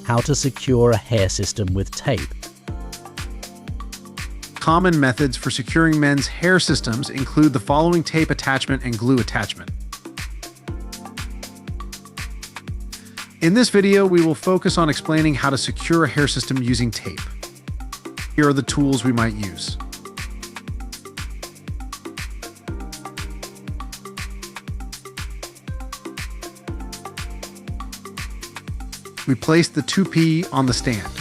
how to secure a hair system with tape. Common methods for securing men's hair systems include the following tape attachment and glue attachment. In this video, we will focus on explaining how to secure a hair system using tape. Here are the tools we might use. We place the toupee on the stand.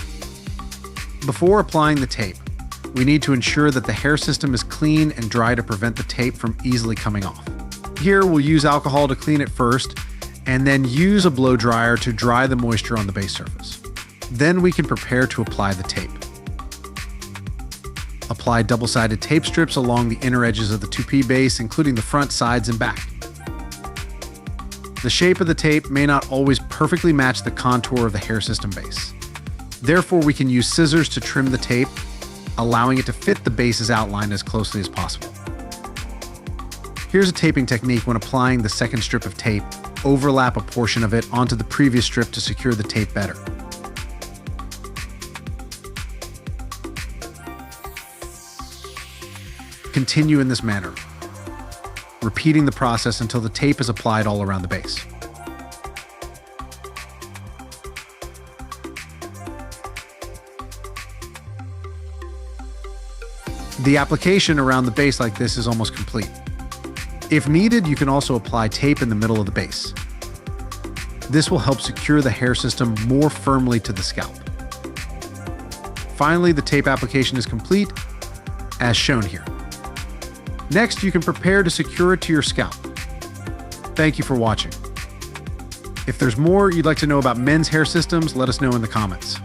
Before applying the tape, we need to ensure that the hair system is clean and dry to prevent the tape from easily coming off. Here, we'll use alcohol to clean it first, and then use a blow dryer to dry the moisture on the base surface. Then we can prepare to apply the tape. Apply double-sided tape strips along the inner edges of the toupee base, including the front, sides, and back. The shape of the tape may not always perfectly match the contour of the hair system base. Therefore, we can use scissors to trim the tape, allowing it to fit the base's outline as closely as possible. Here's a taping technique when applying the second strip of tape. Overlap a portion of it onto the previous strip to secure the tape better. Continue in this manner, repeating the process until the tape is applied all around the base. The application around the base like this is almost complete. If needed, you can also apply tape in the middle of the base. This will help secure the hair system more firmly to the scalp. Finally, the tape application is complete, as shown here. Next, you can prepare to secure it to your scalp. Thank you for watching. If there's more you'd like to know about men's hair systems, let us know in the comments.